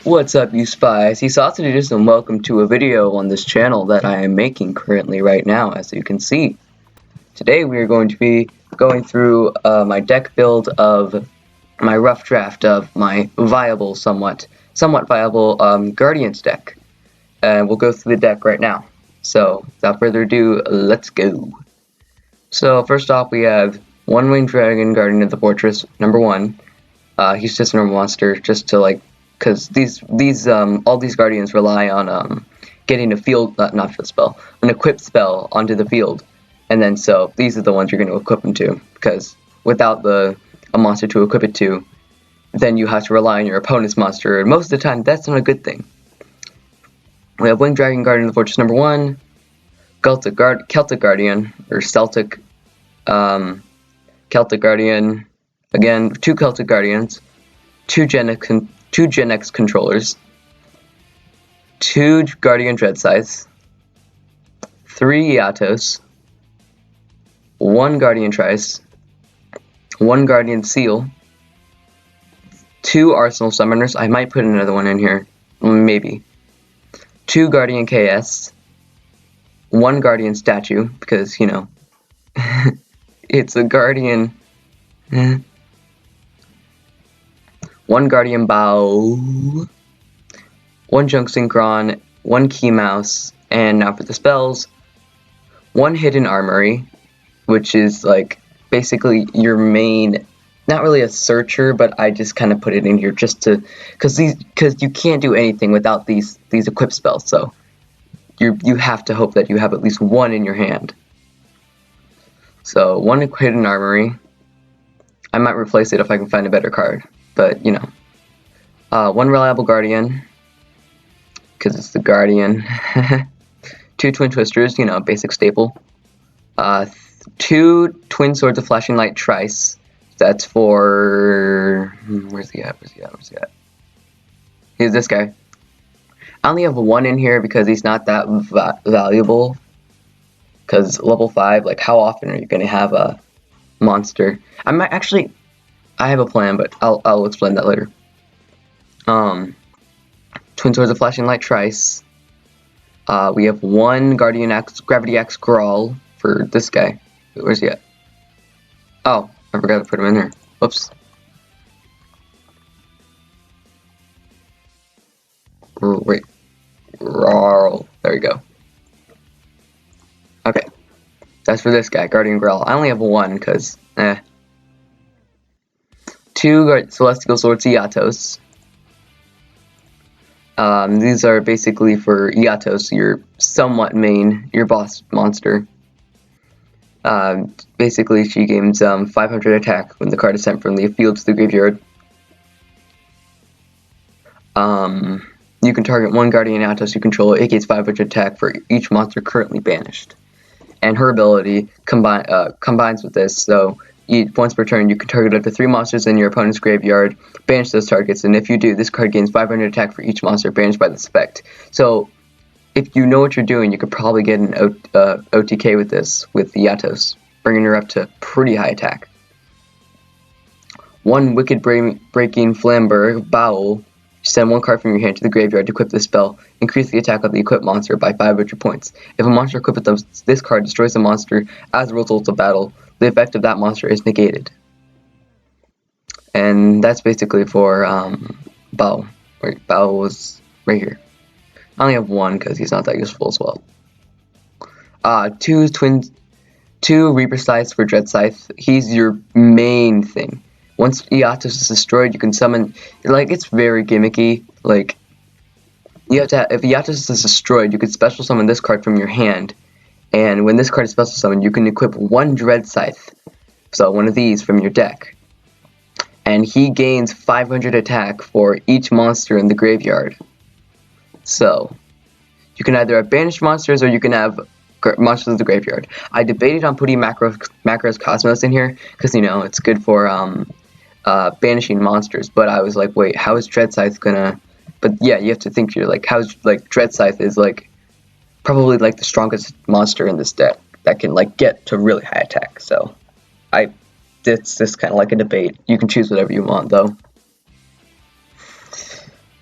What's up, you spies? Sausages, and welcome to a video on this channel that I am making currently right now, as you can see. Today we are going to be going through my deck build of my rough draft of my somewhat viable Guardians deck. And we'll go through the deck right now. So, without further ado, let's go. So, first off, we have One Winged Dragon, Guardian of the Fortress, number 1. He's just a normal monster, just to because all these guardians rely on getting an equip spell onto the field, and then so these are the ones you're going to equip them to, because without a monster to equip it to, then you have to rely on your opponent's monster, and most of the time that's not a good thing. We have Winged Dragon, Guardian of the Fortress, number 1, Celtic Guardian, or Celtic Guardian, again 2 Celtic Guardians, 2 Gen X controllers, 2 Guardian Dreadscythes, 3 Yatos, 1 Guardian Trice, 1 Guardian Seal, 2 Arsenal Summoners. I might put another one in here, maybe. 2 Guardian KS, 1 Guardian Statue, because, you know, it's a Guardian. 1 Guardian Bow, 1 Junk Synchron, 1 Key Mouse, and now for the spells, 1 Hidden Armory, which is like basically your main, not really a searcher, but I just kind of put it in here just to, because you can't do anything without these equip spells, so you have to hope that you have at least 1 in your hand. So 1 Hidden Armory. I might replace it if I can find a better card, but you know. 1 Reliable Guardian, because it's the Guardian. 2 Twin Twisters, you know, basic staple. 2 Twin Swords of Flashing Light Trice. That's for... Where's he at? Here's this guy. I only have 1 in here because he's not that valuable. Because level 5, like, how often are you going to have a monster? I might actually... I have a plan, but I'll explain that later. Twin Swords of Flashing Light Trice. We have 1 Gravity Axe Grawl for this guy. Where's he at? Oh, I forgot to put him in here. Whoops. Wait. Grawl. There we go. Okay. That's for this guy, Guardian Grawl. I only have 1, because, 2 Celestial Swords Yatos. These are basically for Yatos, your boss monster. Basically, she gains 500 attack when the card is sent from the field to the graveyard. You can target 1 Guardian Yatos you control. It gains 500 attack for each monster currently banished. And her ability combines with this, so once per turn, you can target up to 3 monsters in your opponent's graveyard, banish those targets, and if you do, this card gains 500 attack for each monster banished by this effect. So, if you know what you're doing, you could probably get an OTK with this, with the Yatos, bringing her up to pretty high attack. 1 Wicked Breaking Flamberg Bowel. Send 1 card from your hand to the graveyard to equip this spell. Increase the attack of the equipped monster by 500 points. If a monster equipped with this card destroys the monster as a result of battle, the effect of that monster is negated. And that's basically for Bao. Right, Bao was right here. I only have 1 because he's not that useful as well. 2 Reaper Scythes for Dreadscythe. He's your main thing. Once Yatos is destroyed, you can summon, like, it's very gimmicky, like, you have to if Yatos is destroyed, you can special summon this card from your hand, and when this card is special summoned, you can equip 1 Dreadscythe, so 1 of these from your deck, and he gains 500 attack for each monster in the graveyard. So, you can either have banished monsters, or you can have monsters of the graveyard. I debated on putting Macros Cosmos in here, because, you know, it's good for, banishing monsters, but I was like, wait, how is Dreadscythe gonna... But yeah, you have to think, you're like, how's, like, Dreadscythe is, like, probably, like, the strongest monster in this deck that can, like, get to really high attack, so it's just kind of like a debate. You can choose whatever you want, though.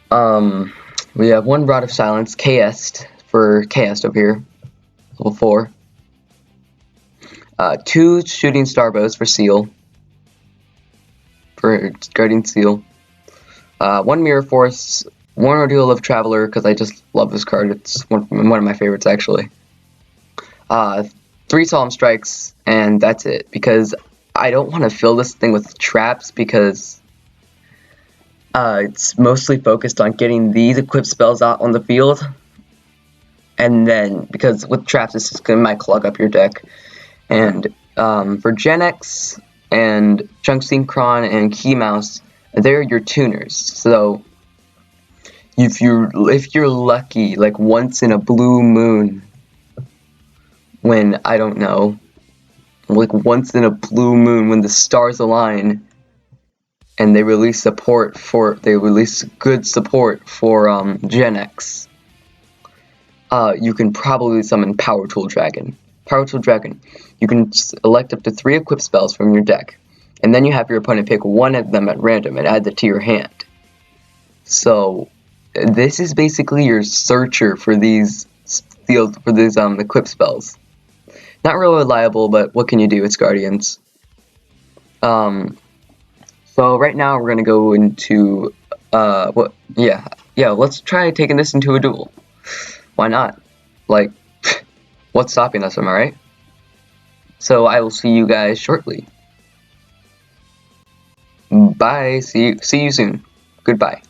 We have one Rod of Silence, KS'd for KS'd over here, level 4. 2 Shooting Star Bows for Seal, for Guardian Seal. 1 Mirror Force, 1 Ordeal of Traveler, because I just love this card. It's one of my favorites, actually. 3 Solemn Strikes, and that's it, because I don't want to fill this thing with traps, because it's mostly focused on getting these equipped spells out on the field, and then, because with traps, this is going to might clog up your deck. And for Gen X and Junk Synchron and Key Mouse, they're your tuners. So if you're lucky, like once in a blue moon, when I don't know, like once in a blue moon when the stars align and they release good support for Gen X, you can probably summon Power Tool Dragon. Power Tool Dragon. You can select up to 3 equipped spells from your deck, and then you have your opponent pick 1 of them at random and add that to your hand. So this is basically your searcher for these equipped spells. Not really reliable, but what can you do? It's Guardians. So right now we're gonna go into let's try taking this into a duel. Why not? Like, what's stopping us, am I right? So I will see you guys shortly. Bye. See you soon. Goodbye.